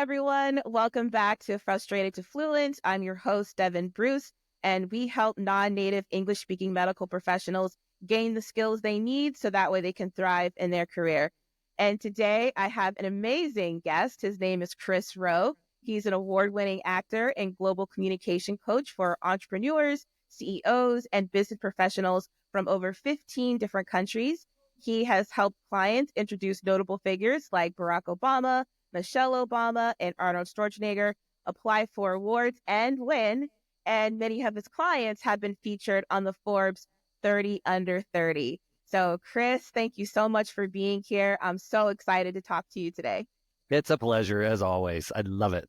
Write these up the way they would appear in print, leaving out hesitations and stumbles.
everyone. Welcome back to Frustrated to Fluent. I'm your host, Devon Bruce, and we help non-native English-speaking medical professionals gain the skills they need so that way they can thrive in their career. And today I have an amazing guest. His name is Chris Roe. He's an award-winning actor and global communication coach for entrepreneurs, CEOs, and business professionals from over 15 different countries. He has helped clients introduce notable figures like Barack Obama, Michelle Obama, and Arnold Schwarzenegger, apply for awards and win. And many of his clients have been featured on the Forbes 30 Under 30. So, Chris, thank you so much for being here. I'm so excited to talk to you today. It's a pleasure, as always. I love it.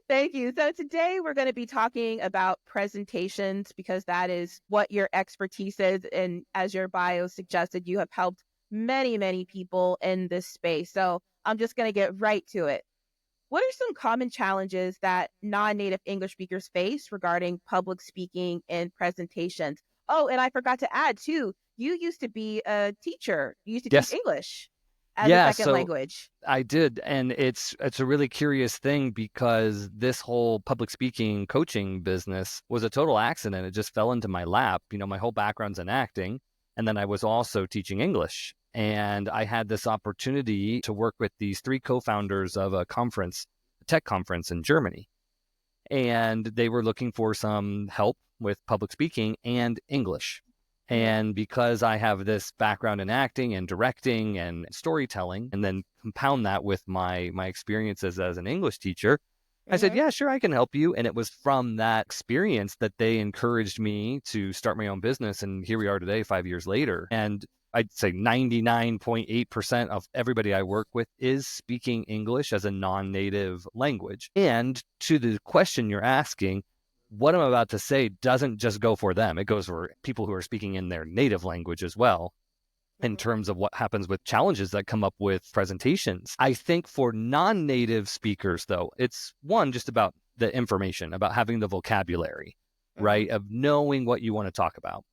Thank you. So today we're going to be talking about presentations because that is what your expertise is. And as your bio suggested, you have helped many, many people in this space. So I'm just going to get right to it. What are some common challenges that non-native English speakers face regarding public speaking and presentations? Oh, and I forgot to add too, you used to be a teacher. You used to teach Yes. English as a Yeah, second so language. I did. And it's a really curious thing because this whole public speaking coaching business was a total accident. It just fell into my lap. You know, my whole background's in acting. And then I was also teaching English. And I had this opportunity to work with these three co-founders of a tech conference in Germany. And they were looking for some help with public speaking and English. And because I have this background in acting and directing and storytelling, and then compound that with my experiences as an English teacher, I said, yeah, sure, I can help you. And it was from that experience that they encouraged me to start my own business. And here we are today, 5 years later. And I'd say 99.8% of everybody I work with is speaking English as a non-native language. And to the question you're asking, what I'm about to say doesn't just go for them. It goes for people who are speaking in their native language as well, in terms of what happens with challenges that come up with presentations. I think for non-native speakers, though, it's one, just about the information, about having the vocabulary, right, of knowing what you want to talk about.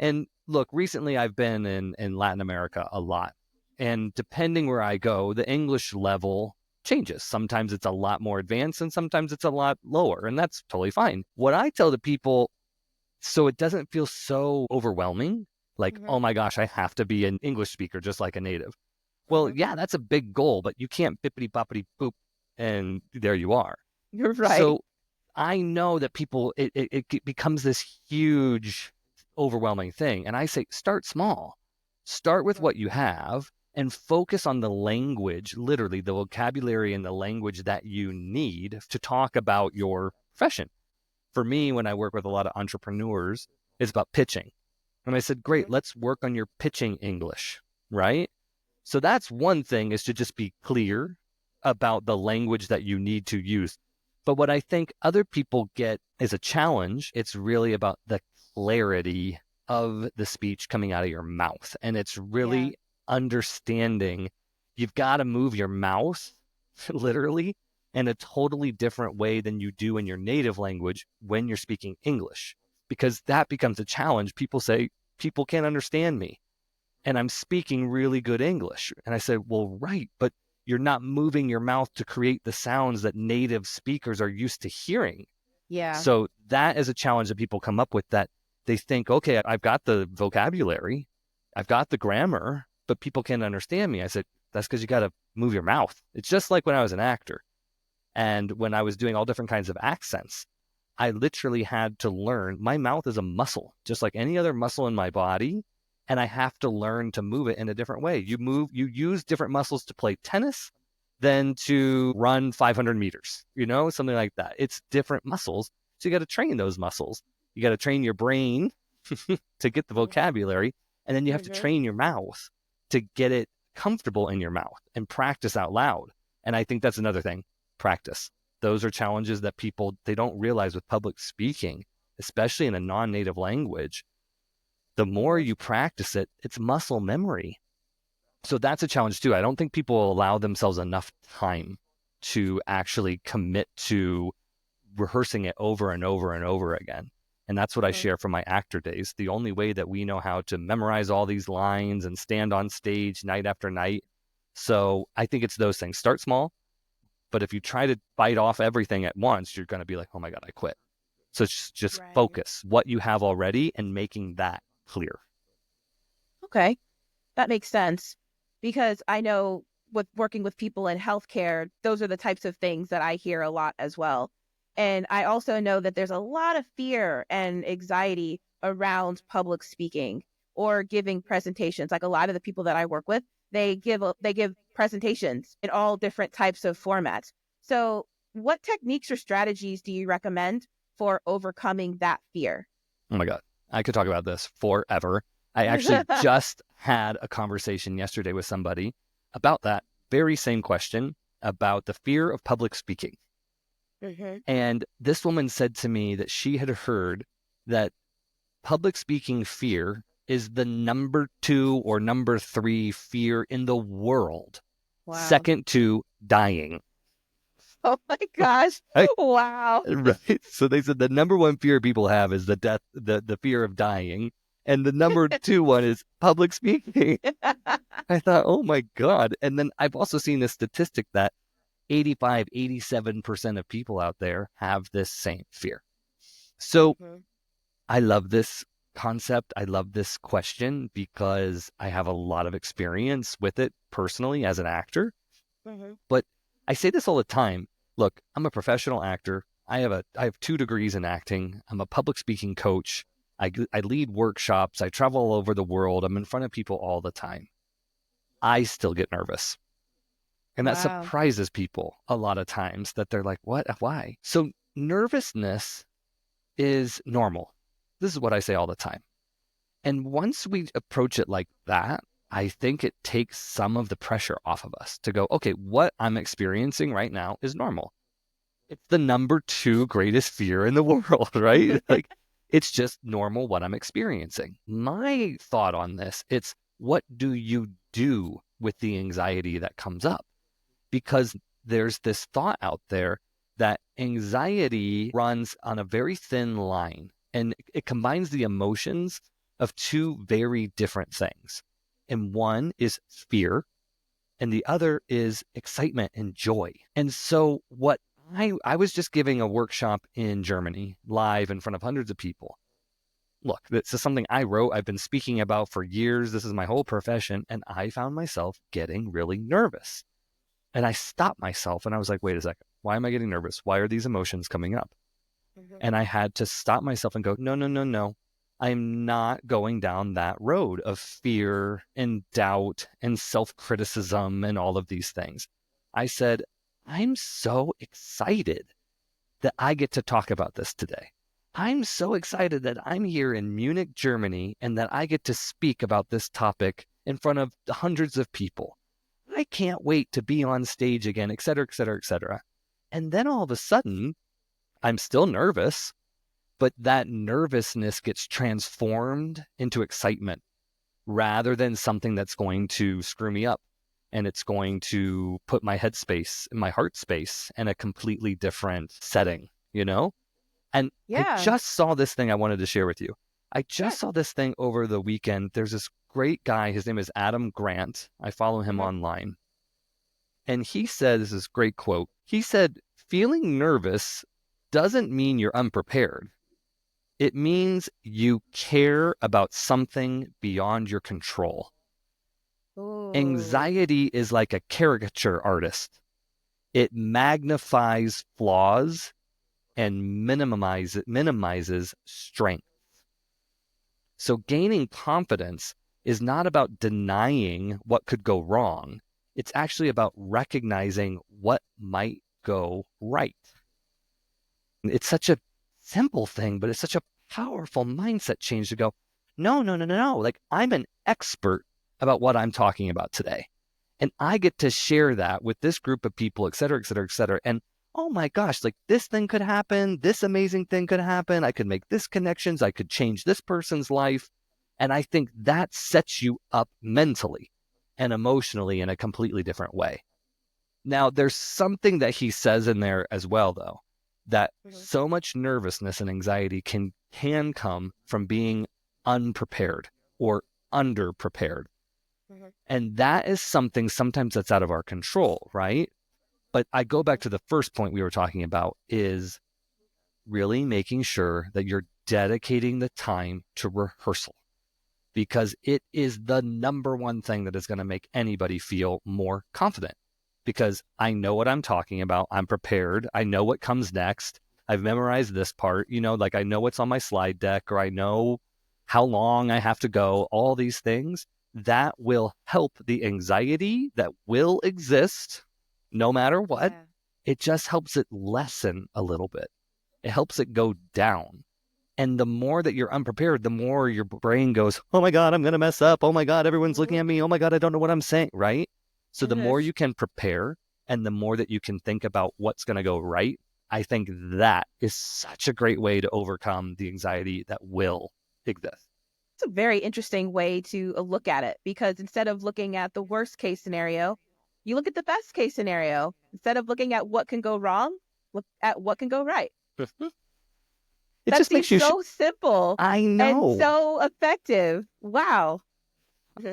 And look, recently I've been in Latin America a lot. And depending where I go, the English level changes. Sometimes it's a lot more advanced and sometimes it's a lot lower, and that's totally fine. What I tell the people, so it doesn't feel so overwhelming, like, oh my gosh, I have to be an English speaker just like a native. Well, yeah, that's a big goal, but you can't bippity boppity boop and there you are. You're right. So I know that people, it becomes this huge, overwhelming thing. And I say, start small. Start with what you have and focus on the language, literally the vocabulary and the language that you need to talk about your profession. For me, when I work with a lot of entrepreneurs, it's about pitching. And I said, great, let's work on your pitching English, right? So that's one thing, is to just be clear about the language that you need to use. But what I think other people get is a challenge. It's really about the clarity of the speech coming out of your mouth. And it's really understanding you've got to move your mouth literally in a totally different way than you do in your native language when you're speaking English, because that becomes a challenge. People say, people can't understand me and I'm speaking really good English. And I said, well, right, but you're not moving your mouth to create the sounds that native speakers are used to hearing. Yeah. So that is a challenge that people come up with, that they think, okay, I've got the vocabulary, I've got the grammar, but people can't understand me. I said, that's because you got to move your mouth. It's just like when I was an actor and when I was doing all different kinds of accents, I literally had to learn. My mouth is a muscle, just like any other muscle in my body. And I have to learn to move it in a different way. You use different muscles to play tennis than to run 500 meters, something like that. It's different muscles. So you got to train those muscles. You got to train your brain to get the vocabulary. And then you have to train your mouth to get it comfortable in your mouth and practice out loud. And I think that's another thing, practice. Those are challenges that people, they don't realize with public speaking, especially in a non-native language. The more you practice it, it's muscle memory. So that's a challenge too. I don't think people allow themselves enough time to actually commit to rehearsing it over and over and over again. And that's what I share from my actor days. The only way that we know how to memorize all these lines and stand on stage night after night. So I think it's those things. Start small, But if you try to bite off everything at once, you're going to be like, oh my God, I quit. So just Right. focus what you have already and making that clear. Okay. That makes sense because I know with working with people in healthcare, those are the types of things that I hear a lot as well. And I also know that there's a lot of fear and anxiety around public speaking or giving presentations. Like a lot of the people that I work with, they give presentations in all different types of formats. So, what techniques or strategies do you recommend for overcoming that fear? Oh my God, I could talk about this forever. I actually just had a conversation yesterday with somebody about that very same question about the fear of public speaking. Hmm. And this woman said to me that she had heard that public speaking fear is the number 2 or number 3 fear in the world, Wow. second to dying. Oh my gosh. Right? Wow. Right. So they said the number 1 fear people have is the death, the fear of dying. And the number 2 one is public speaking. I thought, oh my God. And then I've also seen a statistic that 85, 87% of people out there have this same fear. So Hmm. I love this concept. I love this question because I have a lot of experience with it personally as an actor. Hmm. But I say this all the time. Look, I'm a professional actor. I have 2 degrees in acting. I'm a public speaking coach. I lead workshops. I travel all over the world. I'm in front of people all the time. I still get nervous. And that Wow. surprises people a lot of times that they're like, what? Why? So nervousness is normal. This is what I say all the time. And once we approach it like that, I think it takes some of the pressure off of us to go, okay, what I'm experiencing right now is normal. It's the number 2 greatest fear in the world, right? Like it's just normal what I'm experiencing. My thought on this, it's what do you do with the anxiety that comes up? Because there's this thought out there that anxiety runs on a very thin line and it combines the emotions of 2 very different things. And one is fear and the other is excitement and joy. And so what I was just giving a workshop in Germany live in front of hundreds of people. Look, this is something I wrote. I've been speaking about for years. This is my whole profession. And I found myself getting really nervous. And I stopped myself and I was like, wait a second. Why am I getting nervous? Why are these emotions coming up? Hmm. And I had to stop myself and go, no, no, no, no. I'm not going down that road of fear and doubt and self-criticism and all of these things. I said, I'm so excited that I get to talk about this today. I'm so excited that I'm here in Munich, Germany, and that I get to speak about this topic in front of hundreds of people. I can't wait to be on stage again, et cetera, et cetera, et cetera. And then all of a sudden, I'm still nervous, but that nervousness gets transformed into excitement rather than something that's going to screw me up. And it's going to put my head space, my heart space in a completely different setting, you know? And I Yeah. just saw this thing I wanted to share with you. I Sure. just saw this thing over the weekend. There's this great guy. His name is Adam Grant. I follow him Hmm. online. And he said, this is a great quote. He said, feeling nervous doesn't mean you're unprepared. It means you care about something beyond your control. Ooh. Anxiety is like a caricature artist. It magnifies flaws and minimizes strength. So gaining confidence is not about denying what could go wrong. It's actually about recognizing what might go right. It's such a simple thing, but it's such a powerful mindset change to go, no, no, no, no, no. Like I'm an expert about what I'm talking about today. And I get to share that with this group of people, et cetera, et cetera, et cetera. And oh my gosh, like this thing could happen. This amazing thing could happen. I could make this connections. I could change this person's life. And I think that sets you up mentally and emotionally in a completely different way. Now, there's something that he says in there as well, though, that Hmm. so much nervousness and anxiety can come from being unprepared or underprepared. Hmm. And that is something sometimes that's out of our control, right? But I go back to the first point we were talking about is really making sure that you're dedicating the time to rehearsal, because it is the number one thing that is going to make anybody feel more confident. Because I know what I'm talking about. I'm prepared. I know what comes next. I've memorized this part, like I know what's on my slide deck, or I know how long I have to go, all these things that will help the anxiety that will exist no matter what. Yeah. It just helps it lessen a little bit. It helps it go down. And the more that you're unprepared, the more your brain goes, oh my God, I'm going to mess up. Oh my God, everyone's looking at me. Oh my God, I don't know what I'm saying, right? So the more you can prepare and the more that you can think about what's going to go right, I think that is such a great way to overcome the anxiety that will exist. It's a very interesting way to look at it, because instead of looking at the worst case scenario, you look at the best case scenario. Instead of looking at what can go wrong, look at what can go right. It That just seems makes you, so simple I and know. so effective. Wow.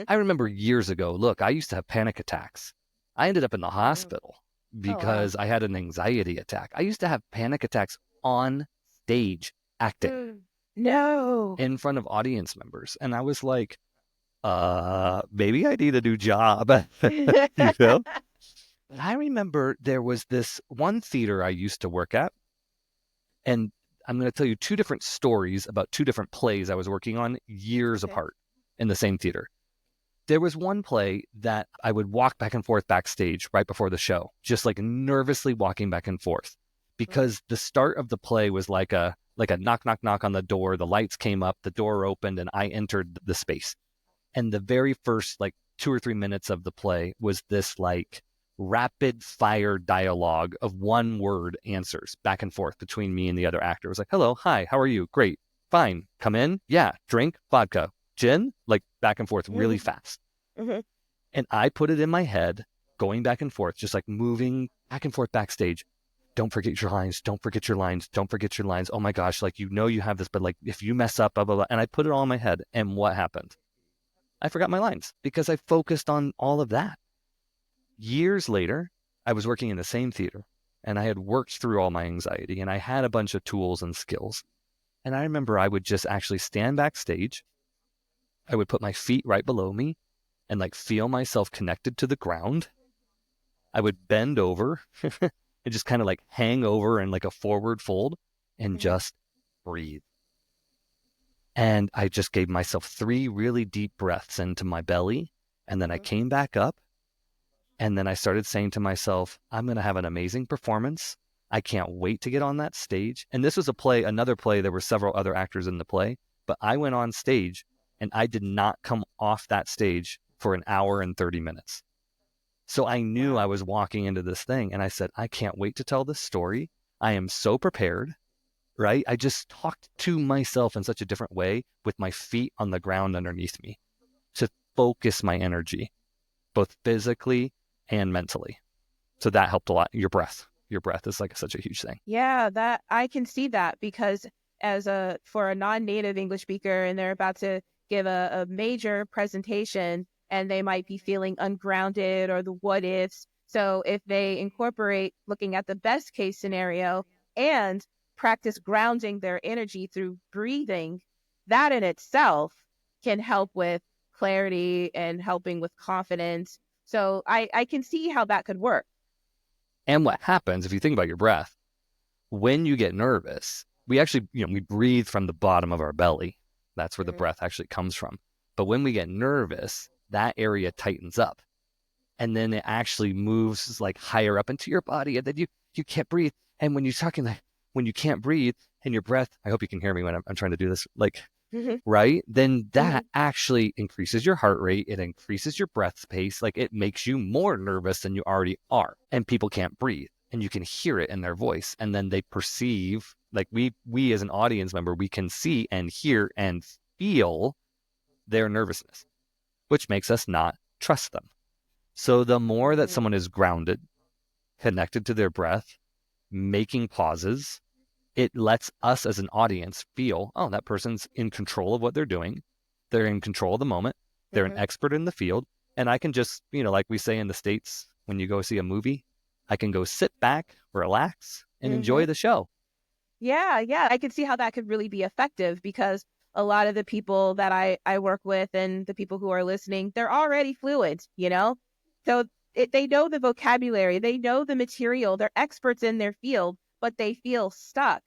I remember years ago, look, I used to have panic attacks. I ended up in the hospital because I had an anxiety attack. I used to have panic attacks on stage acting No. in front of audience members. And I was like, maybe I need a new job. You know? But I remember there was this one theater I used to work at, and I'm going to tell you two different stories about two different plays I was working on years apart in the same theater. There was one play that I would walk back and forth backstage right before the show, just like nervously walking back and forth, because the start of the play was like a knock, knock, knock on the door. The lights came up, the door opened, and I entered the space. And the very first 2 or 3 minutes of the play was this rapid fire dialogue of one word answers back and forth between me and the other actor. It was like, hello, hi, how are you? Great, fine, come in, yeah, drink, vodka, gin, back and forth really fast. And I put it in my head, going back and forth, just moving back and forth backstage. Don't forget your lines, don't forget your lines, don't forget your lines. Oh my gosh, you have this, but if you mess up, blah, blah, blah. And I put it all in my head. And what happened? I forgot my lines because I focused on all of that. Years later, I was working in the same theater, and I had worked through all my anxiety, and I had a bunch of tools and skills. And I remember I would just actually stand backstage. I would put my feet right below me and feel myself connected to the ground. I would bend over and just kind of hang over in a forward fold and just breathe. And I just gave myself 3 really deep breaths into my belly. And then I came back up. And then I started saying to myself, I'm going to have an amazing performance. I can't wait to get on that stage. And this was another play. There were several other actors in the play, but I went on stage and I did not come off that stage for an hour and 30 minutes. So I knew I was walking into this thing, and I said, I can't wait to tell this story. I am so prepared, right? I just talked to myself in such a different way with my feet on the ground underneath me to focus my energy, both physically and mentally. So that helped a lot. Your breath is such a huge thing. Yeah, that I can see that, because for a non-native English speaker, and they're about to give a major presentation, and they might be feeling ungrounded or the what ifs. So if they incorporate looking at the best case scenario and practice grounding their energy through breathing, that in itself can help with clarity and helping with confidence. So I can see how that could work. And what happens, if you think about your breath, when you get nervous, we actually, we breathe from the bottom of our belly. That's where the breath actually comes from. But when we get nervous, that area tightens up. And then it actually moves higher up into your body. And then you can't breathe. And when you're talking when you can't breathe and your breath, I hope you can hear me when I'm trying to do this, right? Then that actually increases your heart rate. It increases your breath pace. It makes you more nervous than you already are. And people can't breathe. And you can hear it in their voice. And then they perceive, we as an audience member, we can see and hear and feel their nervousness, which makes us not trust them. So the more that someone is grounded, connected to their breath, making pauses, it lets us as an audience feel, oh, that person's in control of what they're doing. They're in control of the moment. They're an expert in the field. And I can just, like we say in the States, when you go see a movie, I can go sit back, relax, and Mm-hmm. enjoy the show. Yeah, yeah. I can see how that could really be effective because a lot of the people that I work with and the people who are listening, they're already fluent, you know? So they know the vocabulary, they know the material, they're experts in their field, but they feel stuck.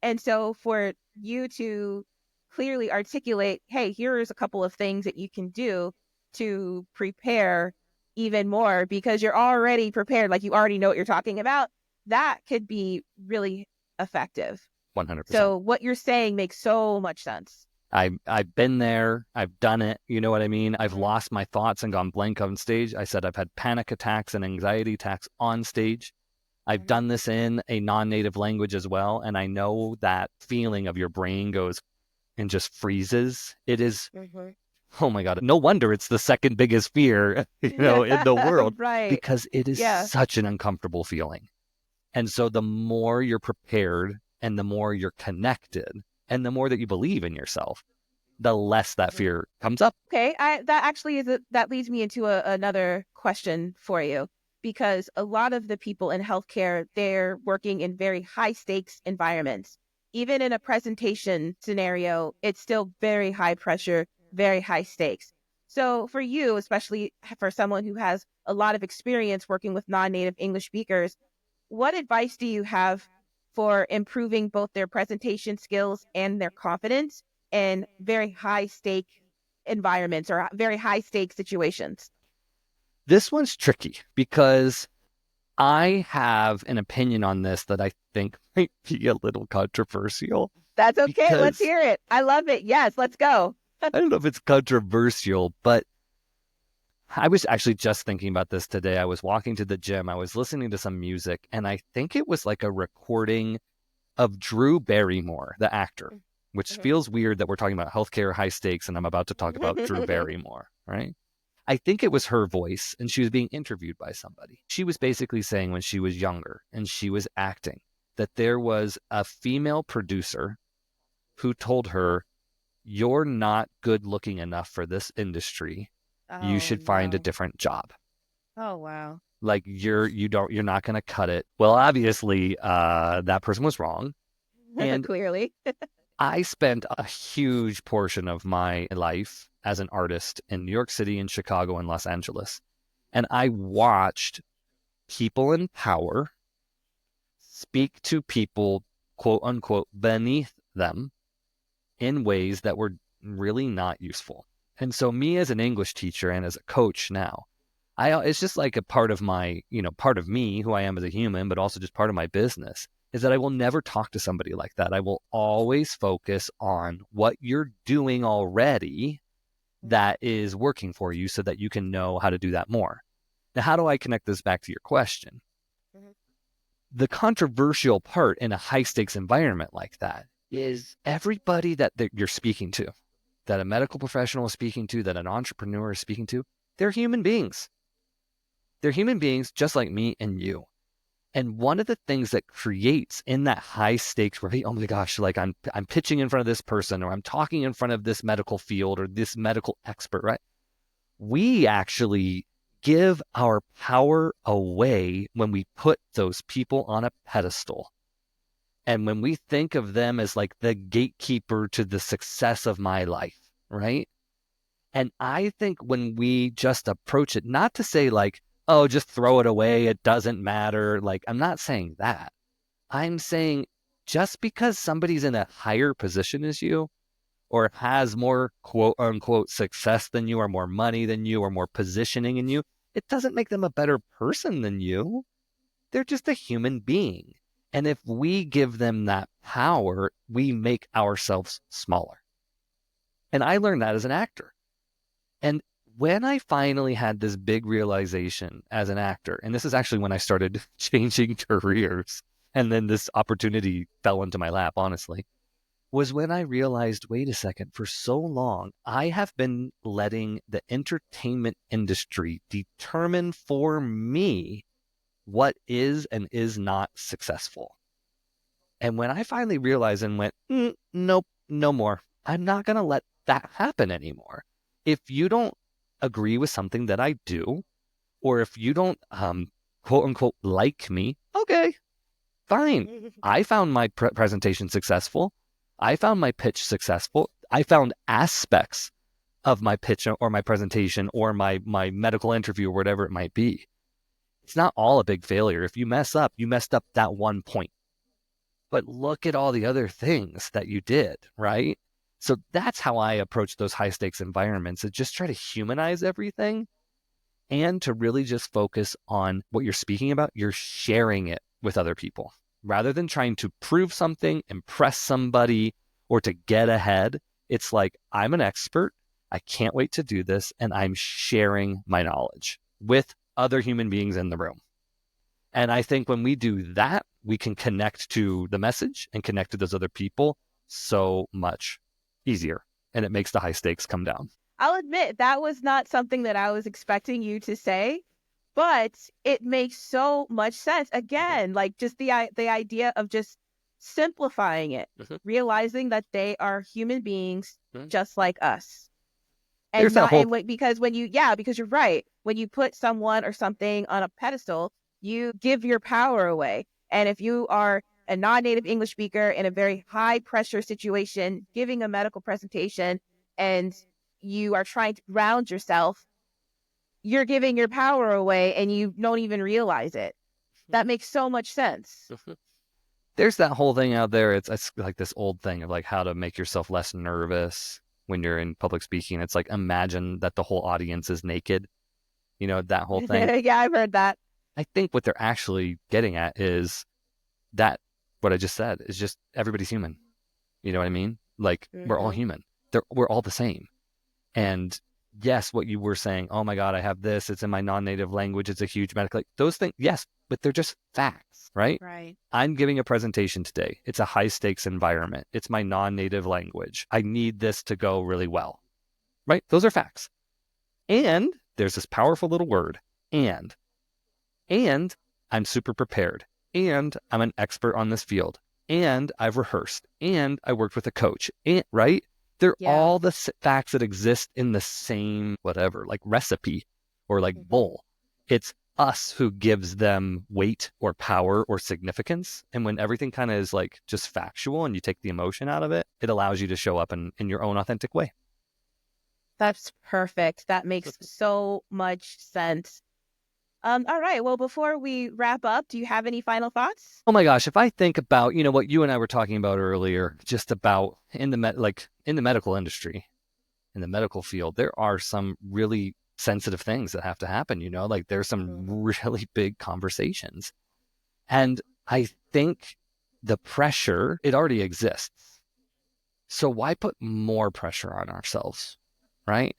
And so for you to clearly articulate, hey, here's a couple of things that you can do to prepare even more because you're already prepared, like you already know what you're talking about, that could be really effective. 100%. So what you're saying makes so much sense. I've been there. I've done it. You know what I mean? I've Mhm. lost my thoughts and gone blank on stage. I said I've had panic attacks and anxiety attacks on stage. I've Mhm. done this in a non-native language as well. And I know that feeling of your brain goes and just freezes. It is, Mhm. oh my God, no wonder it's the second biggest fear, in the world, Right. because it is Yeah. such an uncomfortable feeling. And so the more you're prepared and the more you're connected and the more that you believe in yourself, the less that Mhm. fear comes up. Okay, that actually that leads me into another question for you because a lot of the people in healthcare, they're working in very high stakes environments. Even in a presentation scenario, it's still very high pressure, very high stakes. So for you, especially for someone who has a lot of experience working with non-native English speakers, what advice do you have for improving both their presentation skills and their confidence in very high stake environments or very high stake situations? This one's tricky because I have an opinion on this that I think might be a little controversial That's okay. Let's because hear it. I love it. Yes, let's go. I don't know if it's controversial, but I was actually just thinking about this today. I was walking to the gym, I was listening to some music, and I think it was like a recording of Drew Barrymore, the actor, which feels weird that we're talking about healthcare high stakes and I'm about to talk about Drew Barrymore, right? I think it was her voice and she was being interviewed by somebody. She was basically saying when she was younger and she was acting that there was a female producer who told her, "You're not good looking enough for this industry. You Oh, should find a no. different job. Oh, wow. Like you're not going to cut it." Well, obviously, that person was wrong. And Clearly. I spent a huge portion of my life as an artist in New York City and Chicago and Los Angeles. And I watched people in power speak to people, quote unquote, beneath them in ways that were really not useful. And so me as an English teacher and as a coach now, it's just like a part of my, part of me, who I am as a human, but also just part of my business, is that I will never talk to somebody like that. I will always focus on what you're doing already that is working for you so that you can know how to do that more. Now, how do I connect this back to your question? The controversial part in a high stakes environment like that is everybody that you're speaking to, that a medical professional is speaking to, that an entrepreneur is speaking to, they're human beings. They're human beings just like me and you. And one of the things that creates in that high stakes, right? Oh my gosh, like I'm pitching in front of this person, or I'm talking in front of this medical field or this medical expert, right? We actually give our power away when we put those people on a pedestal. And when we think of them as like the gatekeeper to the success of my life, right? And I think when we just approach it, not to say like, oh, just throw it away, it doesn't matter. Like, I'm not saying that. I'm saying just because somebody's in a higher position as you or has more quote unquote success than you or more money than you or more positioning in you, it doesn't make them a better person than you. They're just a human being. And if we give them that power, we make ourselves smaller. And I learned that as an actor. And when I finally had this big realization as an actor, and this is actually when I started changing careers, and then this opportunity fell into my lap, honestly, was when I realized, wait a second, for so long, I have been letting the entertainment industry determine for me what is and is not successful. And when I finally realized and went, nope, no more. I'm not going to let that happen anymore. If you don't agree with something that I do, or if you don't quote unquote like me, okay, fine. I found my presentation successful. I found my pitch successful. I found aspects of my pitch or my presentation or my medical interview or whatever it might be. It's not all a big failure. If you mess up, you messed up that one point. But look at all the other things that you did, right? So that's how I approach those high stakes environments, is just try to humanize everything and to really just focus on what you're speaking about. You're sharing it with other people rather than trying to prove something, impress somebody, or to get ahead. It's like, I'm an expert. I can't wait to do this. And I'm sharing my knowledge with other human beings in the room. And I think when we do that, we can connect to the message and connect to those other people so much easier. And it makes the high stakes come down. I'll admit that was not something that I was expecting you to say, but it makes so much sense. Again, like just the idea of just simplifying it, realizing that they are human beings just like us. And There's not that whole... because because you're right. When you put someone or something on a pedestal, you give your power away. And if you are a non-native English speaker in a very high pressure situation, giving a medical presentation, and you are trying to ground yourself, you're giving your power away and you don't even realize it. That makes so much sense. There's that whole thing out there. It's like this old thing of like how to make yourself less nervous when you're in public speaking. It's like, imagine that the whole audience is naked. You know, that whole thing. Yeah, I've heard that. I think what they're actually getting at is that what I just said is just everybody's human. You know what I mean? Like, we're all human. We're all the same. And yes, what you were saying, oh my God, I have this, it's in my non-native language, it's a huge medical, like, those things, yes, but they're just facts, right? Right. I'm giving a presentation today. It's a high stakes environment. It's my non-native language. I need this to go really well, right? Those are facts. And there's this powerful little word, and I'm super prepared, and I'm an expert on this field, and I've rehearsed, and I worked with a coach, and, right? They're all the facts that exist in the same whatever, like recipe or like bowl. It's us who gives them weight or power or significance. And when everything kind of is like just factual and you take the emotion out of it, it allows you to show up in your own authentic way. That's perfect. That makes so much sense. All right. Well, before we wrap up, do you have any final thoughts? Oh my gosh, if I think about, you know, what you and I were talking about earlier, just about in the medical industry, in the medical field, there are some really sensitive things that have to happen, you know, like there's some really big conversations. And I think the pressure, it already exists. So why put more pressure on ourselves, right?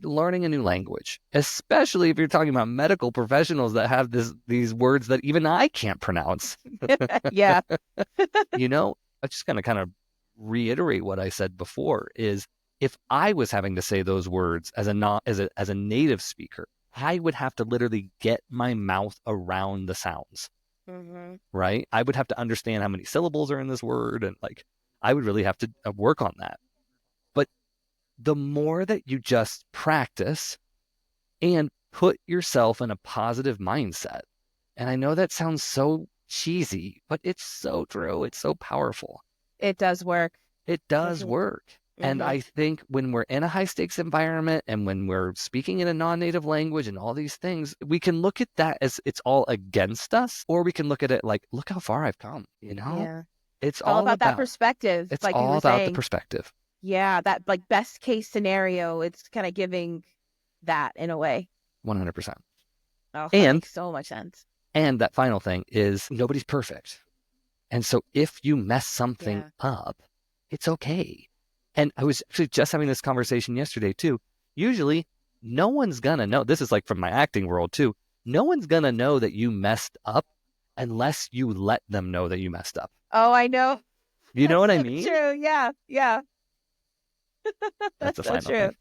Learning a new language, especially if you're talking about medical professionals that have these words that even I can't pronounce. Yeah. You know, I'm just going to kind of reiterate what I said before is if I was having to say those words as a native speaker, I would have to literally get my mouth around the sounds, right? I would have to understand how many syllables are in this word. And like, I would really have to work on that. But the more that you just practice and put yourself in a positive mindset, and I know that sounds so cheesy, but it's so true. It's so powerful. It does work. It does work. And I think when we're in a high stakes environment and when we're speaking in a non-native language and all these things, we can look at that as it's all against us, or we can look at it like, look how far I've come, you know? Yeah. It's all about that perspective. It's like all about the perspective. Yeah, that like best case scenario. It's kind of giving that in a way. 100%. Oh, that makes so much sense. And that final thing is nobody's perfect. And so if you mess something up, it's okay. And I was actually just having this conversation yesterday too. Usually no one's gonna know. This is like from my acting world too. No one's gonna know that you messed up unless you let them know that you messed up. Oh, I know. You know what I so mean? True. Yeah. Yeah. That's the so final true.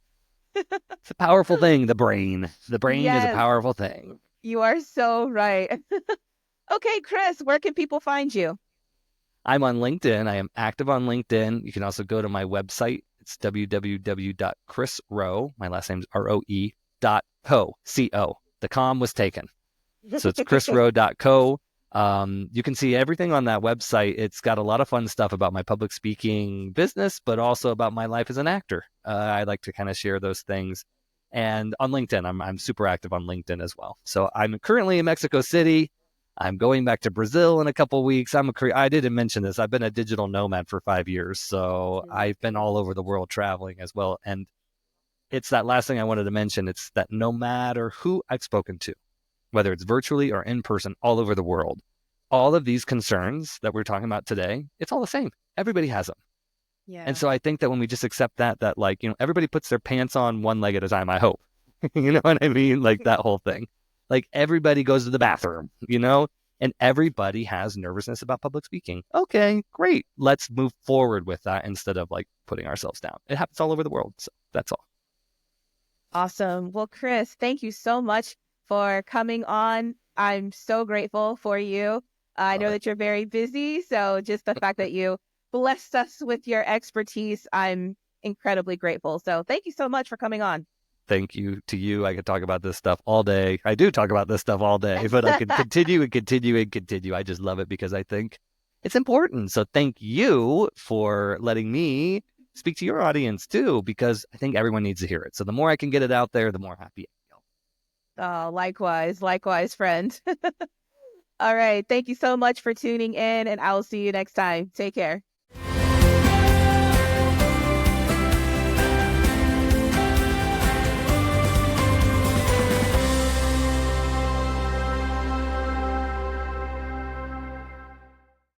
thing. It's a powerful thing, the brain. The brain is a powerful thing. You are so right. Okay, Chris, where can people find you? I'm on LinkedIn. I am active on LinkedIn. You can also go to my website. It's www.chrisroe, my last name is ROE.co. C-O. The com was taken. So it's chrisroe.co. You can see everything on that website. It's got a lot of fun stuff about my public speaking business, but also about my life as an actor. I like to kind of share those things. And on LinkedIn, I'm super active on LinkedIn as well. So I'm currently in Mexico City. I'm going back to Brazil in a couple of weeks. I didn't mention this. I've been a digital nomad for 5 years. So I've been all over the world traveling as well. And it's that last thing I wanted to mention. It's that no matter who I've spoken to, whether it's virtually or in person, all over the world, all of these concerns that we're talking about today, it's all the same. Everybody has them. Yeah. And so I think that when we just accept that, everybody puts their pants on one leg at a time, I hope. You know what I mean? Like that whole thing. Like everybody goes to the bathroom, and everybody has nervousness about public speaking. Okay, great. Let's move forward with that instead of like putting ourselves down. It happens all over the world. So that's all. Awesome. Well, Chris, thank you so much for coming on. I'm so grateful for you. I know that you're very busy, so just the fact that you blessed us with your expertise, I'm incredibly grateful. So thank you so much for coming on. Thank you to you. I could talk about this stuff all day. I do talk about this stuff all day, but I can continue and continue and continue. I just love it because I think it's important. So thank you for letting me speak to your audience too, because I think everyone needs to hear it. So the more I can get it out there, the more happy I feel. Oh, likewise, friend. All right. Thank you so much for tuning in, and I will see you next time. Take care.